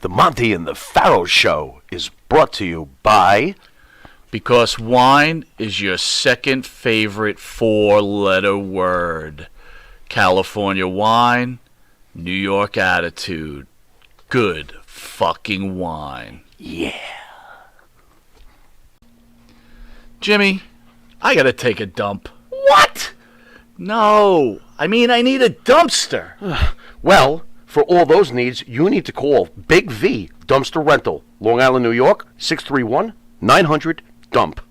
The Monty and the Pharaoh Show is brought to you by... Because wine is your second favorite four-letter word. California wine, New York attitude. Good fucking wine. Yeah. Jimmy, I gotta take a dump. What? No, I mean I need a dumpster. Well, for all those needs, you need to call Big V Dumpster Rental, Long Island, New York, 631-900-DUMP.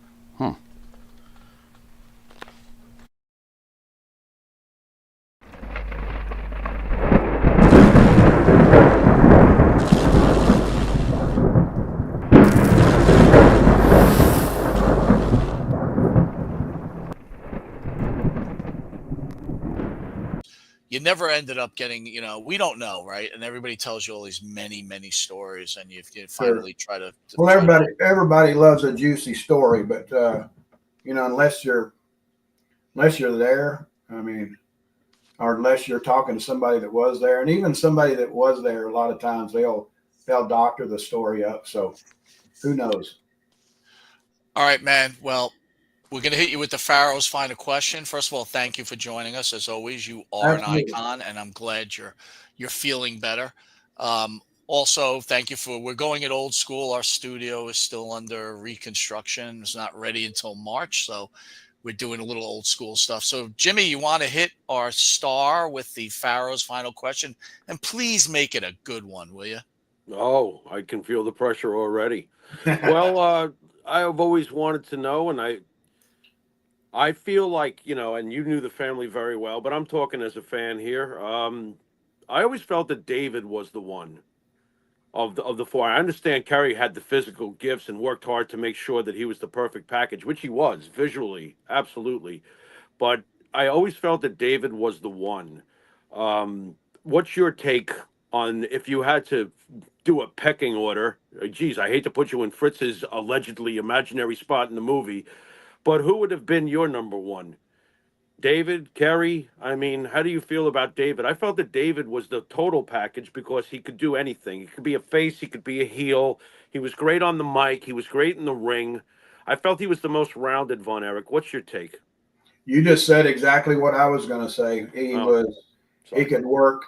You never ended up getting, we don't know, right? And everybody tells you all these many, many stories, and you finally try to. Well, everybody loves a juicy story, but unless you're there, I mean, or unless you're talking to somebody that was there, and even somebody that was there, a lot of times they'll doctor the story up. So who knows? All right, man. Well, we're going to hit you with the Pharaoh's final question. First of all, thank you for joining us. As always, you are Absolutely. an icon, and I'm glad you're feeling better. Also, thank you we're going it old school. Our studio is still under reconstruction. It's not ready until March, so we're doing a little old school stuff. So, Jimmy, you want to hit our star with the Pharaoh's final question? And please make it a good one, will you? Oh, I can feel the pressure already. Well, I've always wanted to know, and I feel like, and you knew the family very well, but I'm talking as a fan here. I always felt that David was the one of the four. I understand Kerry had the physical gifts and worked hard to make sure that he was the perfect package, which he was visually, absolutely. But I always felt that David was the one. What's your take on if you had to do a pecking order? Geez, I hate to put you in Fritz's allegedly imaginary spot in the movie, but who would have been your number one? David, Kerry? I mean, how do you feel about David? I felt that David was the total package because he could do anything. He could be a face, he could be a heel. He was great on the mic. He was great in the ring. I felt he was the most rounded Von Erich. What's your take? You just said exactly what I was going to say. He could work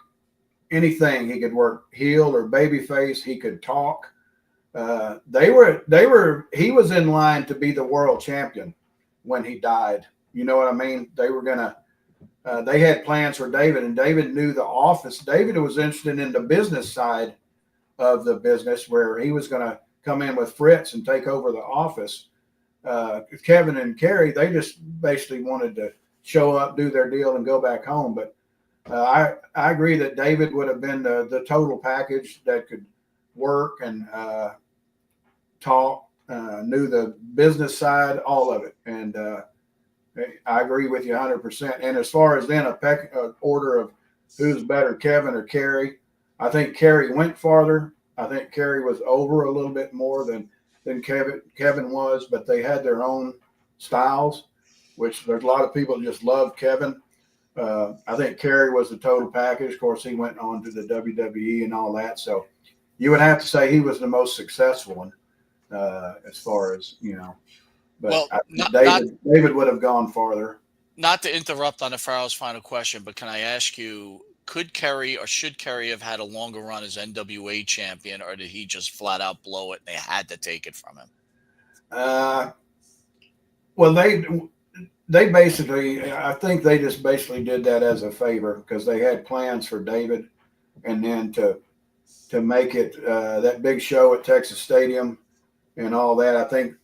anything. He could work heel or babyface. He could talk. He was in line to be the world champion when he died. You know what I mean? They had plans for David, and David knew the office. David was interested in the business side of the business where he was going to come in with Fritz and take over the office. Kevin and Kerry, they just basically wanted to show up, do their deal, and go back home. But I agree that David would have been the total package that could work and talk, knew the business side, all of it. And I agree with you 100%. And as far as then a order of who's better, Kevin or Kerry, I think Kerry went farther. I think Kerry was over a little bit more than Kevin was, but they had their own styles, which there's a lot of people that just love Kevin. I think Kerry was the total package. Of course, he went on to the WWE and all that. So you would have to say he was the most successful one as far as, But David would have gone farther. Not to interrupt on the Pharaoh's final question, but can I ask you, could Kerry or should Kerry have had a longer run as NWA champion, or did he just flat out blow it and they had to take it from him? Well, they basically, I think they just basically did that as a favor because they had plans for David, and then to make it that big show at Texas Stadium and all that. I think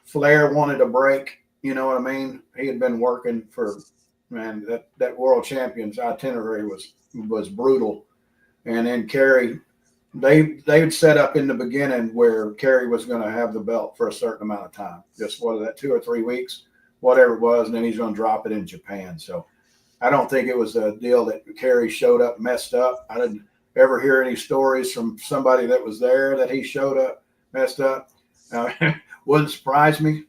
Flair wanted a break. You know what I mean? He had been working for, man, that world champion's itinerary was brutal. And then Kerry, they'd set up in the beginning where Kerry was going to have the belt for a certain amount of time, just whether that 2 or 3 weeks, whatever it was, and then he's going to drop it in Japan. So I don't think it was a deal that Kerry showed up messed up. I didn't ever hear any stories from somebody that was there that he showed up messed up. Wouldn't surprise me,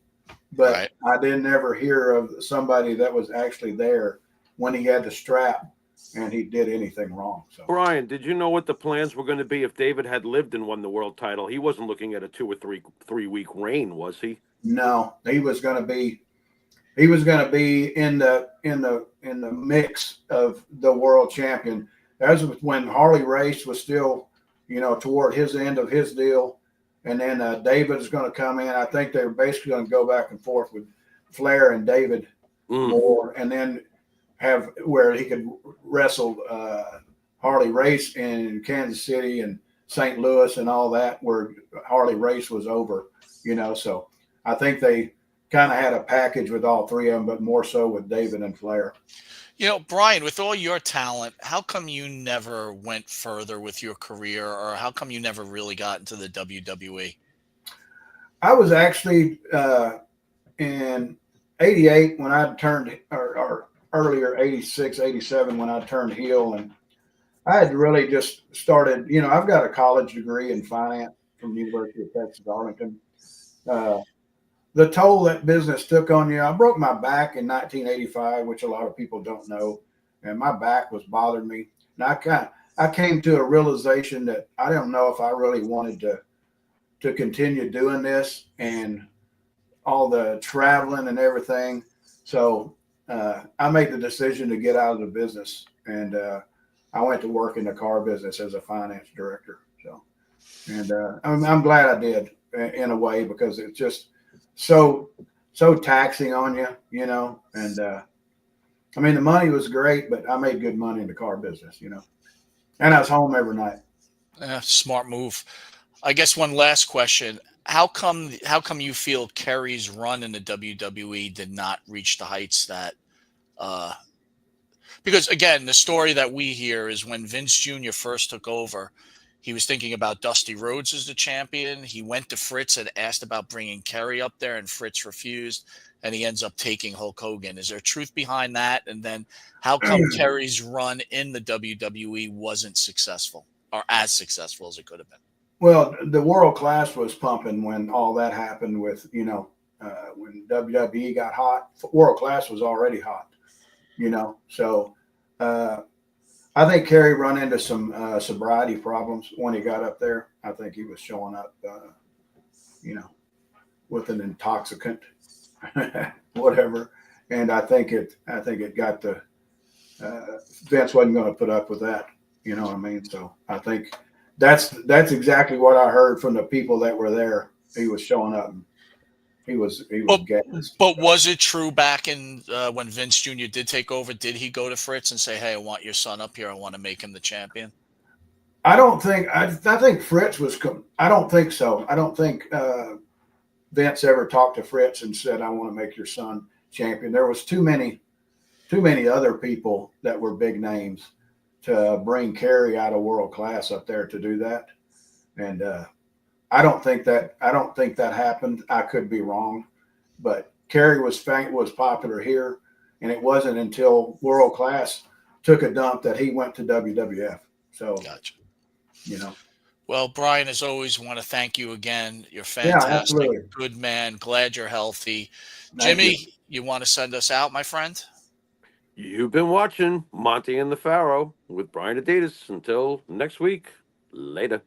but right. I didn't ever hear of somebody that was actually there when he had the strap and he did anything wrong. So, Brian, did you know what the plans were going to be if David had lived and won the world title? He wasn't looking at a 2 or 3 week reign, was he? no, he was going to be in the mix of the world champion. That was when Harley Race was still, toward his end of his deal, and then David is going to come in. I think they're basically going to go back and forth with Flair and David more, and then have where he could wrestle Harley Race in Kansas City and St. Louis and all that, where Harley Race was over. So I think they kind of had a package with all three of them, but more so with David and Flair. Brian, with all your talent, how come you never went further with your career, or how come you never really got into the WWE? I was actually in 88 when I turned, or earlier, 86, 87 when I turned heel. And I had really just started, I've got a college degree in finance from the University of Texas, Arlington. The toll that business took on you. I broke my back in 1985, which a lot of people don't know, and my back was bothering me. And I came to a realization that I don't know if I really wanted to continue doing this and all the traveling and everything. So I made the decision to get out of the business, and I went to work in the car business as a finance director. So, and I'm glad I did in a way, because it's just so taxing on you, and I mean, the money was great, but I made good money in the car business, and I was home every night. Smart move. I guess one last question. How come you feel Kerry's run in the WWE did not reach the heights that because again, the story that we hear is when Vince Jr. first took over, he was thinking about Dusty Rhodes as the champion. He went to Fritz and asked about bringing Kerry up there, and Fritz refused, and he ends up taking Hulk Hogan. Is there truth behind that? And then how come Kerry's run in the WWE wasn't successful, or as successful as it could have been? Well, the world class was pumping when all that happened with, when WWE got hot. World class was already hot, So I think Kerry run into some sobriety problems when he got up there. I think he was showing up, with an intoxicant, whatever. And I think it got the Vince wasn't going to put up with that. You know what I mean? So I think that's exactly what I heard from the people that were there. He was showing up. And he was gassed. But was it true back in when Vince Jr. did take over? Did he go to Fritz and say, "Hey, I want your son up here. I want to make him the champion"? I don't think. I think Fritz was. I don't think so. I don't think Vince ever talked to Fritz and said, "I want to make your son champion." There was too many other people that were big names to bring Kerry out of world class up there to do that, and I don't think that happened. I could be wrong, but Kerry was popular here, and it wasn't until world class took a dump that he went to WWF. So, Gotcha. Well, Brian, as always, want to thank you again. You're fantastic, good man. Glad you're healthy. Jimmy, you want to send us out, my friend? You've been watching Monty and the Pharaoh with Brian Adias. Until next week, later.